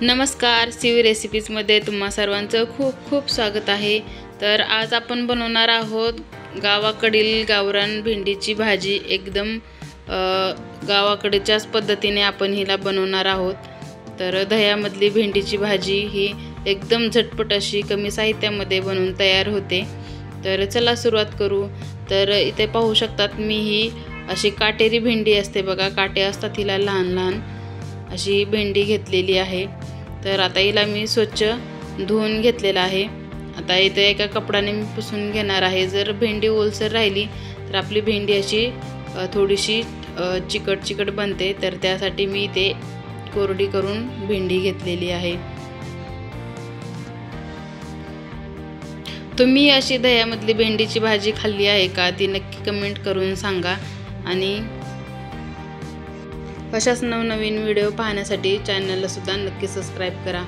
नमस्कार, सीवी रेसिपीजमध्ये तुम्हा सर्वांचं खूप खूप स्वागत आहे। तर आज आपण बनवणार आहोत गावाकडील गावरान भेंडीची भाजी। एकदम गावाकडच्याच पद्धतीने आपण हिला बनवणार आहोत। तर दह्यामधली भेंडीची भाजी ही एकदम झटपट अशी कमी साहित्यामध्ये बनवून तयार होते। तर चला सुरुवात करू। तर इथे पाहू शकतात मी ही अशी काटेरी भेंडी असते बघा, काटे असतात हिला लहान लहान, अशी भेंडी घेतलेली आहे। तर आता हिला मी स्वच्छ धुवून घेतलेला आहे। आता इथे एका कपड्याने मी पुसून घेणार आहे। जर भेंडी ओलसर राहिली तर आपली भेंडी अशी थोडीशी चिकट बनते, तर त्यासाठी मी इथे कोरडी करून भेंडी घेतलेली आहे। तुम्ही अशी दह्यामधली भेंडीची भाजी खाल्ली आहे का, ती नक्की कमेंट करून सांगा। आणि अशाच नवनवीन व्हिडिओ पाहण्यासाठी चॅनलला सुद्धा नक्की सबस्क्राईब करा।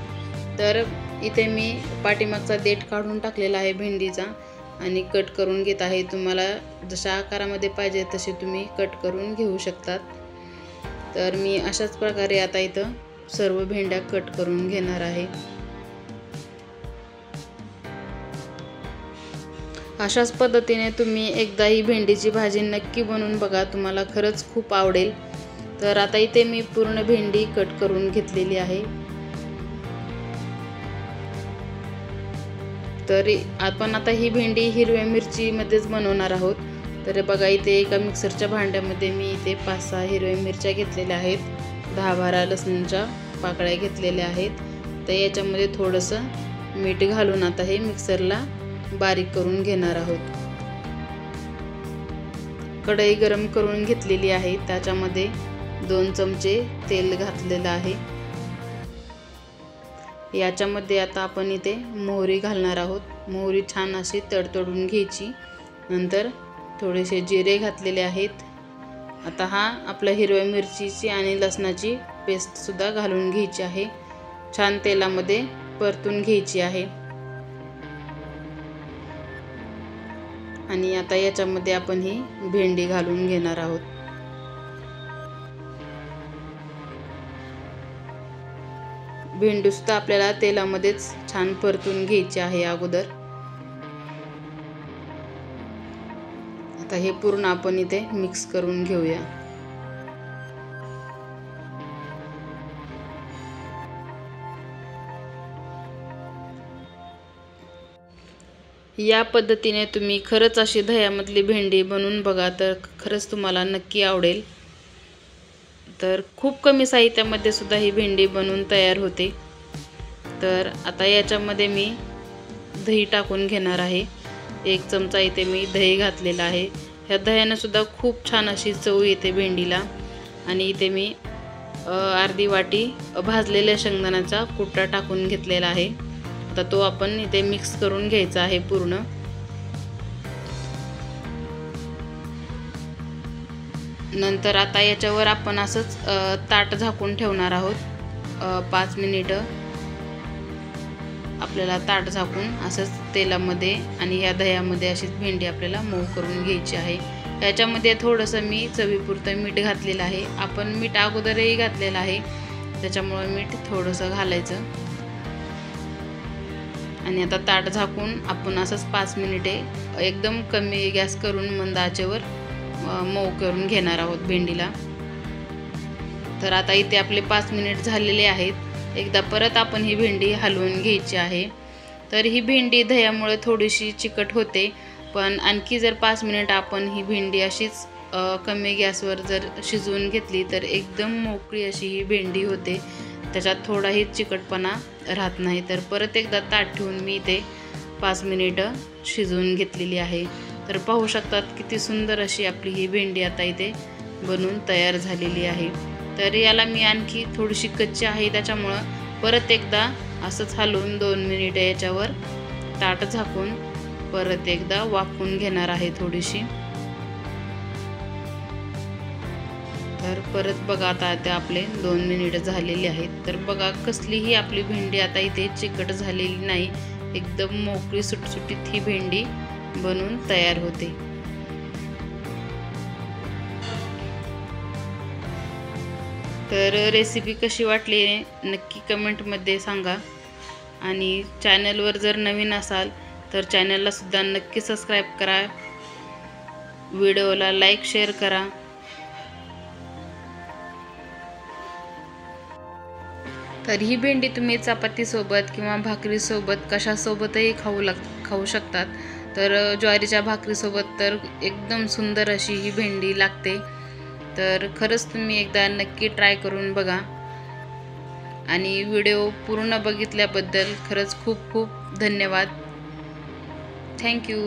तर इथे मी पाठीमागचा देठ काढून टाकलेला आहे भेंडीचा आणि कट करून घेत आहे। तुम्हाला जशा आकारामध्ये पाहिजे तसे तुम्ही कट करून घेऊ शकतात। तर मी अशाच प्रकारे आता इथं सर्व भेंड्या कट करून घेणार आहे। अशाच पद्धतीने तुम्ही एकदा ही भेंडीची भाजी नक्की बनवून बघा, तुम्हाला खरंच खूप आवडेल। तर आता इथे मी पूर्ण भेंडी कट करून घेतलेली आहे। तर आपण आता ही भेंडी हिरव्या मिरची मध्येच बनवणार आहोत। तर बघा इथे एका मिक्सरच्या भांड्यामध्ये मी इथे 5-6 हिरव्या मिरच्या घेतलेल्या आहेत, 10-12 लसणाच्या पाकळ्या घेतलेल्या आहेत। तर याच्यामध्ये थोडंसं मीठ घालून आता हे मिक्सरला बारीक करून घेणार आहोत। कढई गरम करून घेतलेली आहे, त्याच्यामध्ये 2 चमचे तेल घातलेलं आहे। याच्यामध्ये आता आपण इथे मोहरी घालणार आहोत। मोहरी छान अशी तडतडून घ्यायची। नंतर थोडेसे जिरे घातलेले आहेत। आता हा आपल्या हिरव्या मिरचीची आणि लसणाची पेस्ट सुद्धा घालून घ्यायची आहे, छान तेलामध्ये परतून घ्यायची आहे। आणि आता याच्यामध्ये आपण ही भेंडी घालून घेणार आहोत। भेंडी सुद्धा आपल्याला तेलामध्येच छान परतून घ्यायची आहे अगोदर। आता हे पूर्ण आपण इथे मिक्स करून घेऊया। या पद्धतीने तुम्ही खरंच अशी दह्यामधली भेंडी बनवून बघा, तर खरंच तुम्हाला नक्की आवडेल। तर खूप कमी साहित्यामध्ये सुद्धा ही भेंडी बनवून तयार होते। तर आता याच्यामध्ये मी दही टाकून घेणार आहे। 1 चमचा इथे मी दही घातलेला आहे। ह्या दह्याने सुद्धा खूप छान अशी चव येते भेंडीला। आणि इथे मी अर्धी वाटी भाजलेल्या शेंगदाण्याचा कुट्टा टाकून घेतलेला आहे। आता तो आपण इथे मिक्स करून घ्यायचा आहे पूर्ण। नंतर आता याच्यावर आपण असंच ताट झाकून ठेवणार आहोत 5 मिनिटं। आपल्याला ताट झाकून असंच तेलामध्ये आणि या दह्यामध्ये अशीच भेंडी आपल्याला मऊ करून घ्यायची आहे। याच्यामध्ये थोडंसं मी चवीपुरतं मीठ घातलेलं आहे। आपण मीठ अगोदरही घातलेलं आहे, त्याच्यामुळे मीठ थोडंसं घालायचं। आणि आता ताट झाकून आपण असंच 5 मिनिटे एकदम कमी गॅस करून मंद आचेवर मऊ करून घेणार आहोत भेंडीला। तर आता इथे आपले 5 मिनिट झालेले आहेत। एकदा परत आपण ही भेंडी हलवून घ्यायची आहे। तर ही भेंडी दह्यामुळे थोडीशी चिकट होते, पण आणखी जर 5 मिनिट आपण ही भेंडी अशीच कमी गॅसवर जर शिजवून घेतली तर एकदम मोकळी अशी ही भेंडी होते, त्याच्यात थोडाही चिकटपणा राहत नाही। तर परत एकदा ताट ठेवून मी इथे 5 मिनिटं शिजवून घेतलेली आहे। तर पाहू शकतात किती सुंदर अशी आपली ही भेंडी आता इथे बनवून तयार झालेली आहे। तर याला मी आणखी थोडीशी कच्ची आहे, त्याच्यामुळं परत एकदा असंच हलवून 2 मिनिटं याच्यावर ताट झाकून परत एकदा वाफवून घेणार आहे थोडीशी। तर परत बघा आता ते आपले 2 मिनिटं झालेली आहेत। तर बघा कसलीही आपली भेंडी आता इथे चिकट झालेली नाही, एकदम मोकळी सुटसुटीत ही भेंडी बनवून तयार होते। तर रेसिपी कशी वाटली नक्की कमेंटमध्ये सांगा आणि चॅनलवर जर नवीन असाल तर चॅनलला सुद्धा नक्की सबस्क्राईब करा, व्हिडिओला लाईक शेअर करा। तर ही भेंडी तुम्ही चपातीसोबत किंवा भाकरीसोबत कशासोबतही खाऊ शकतात। तर ज्वारीच्या भाकरीसोबत तर एकदम सुंदर अशी ही भेंडी लागते। तर खरंच तुम्ही एकदा नक्की ट्राय करून बघा आणि व्हिडिओ पूर्ण बघितल्याबद्दल खरंच खूप खूप धन्यवाद। थँक्यू।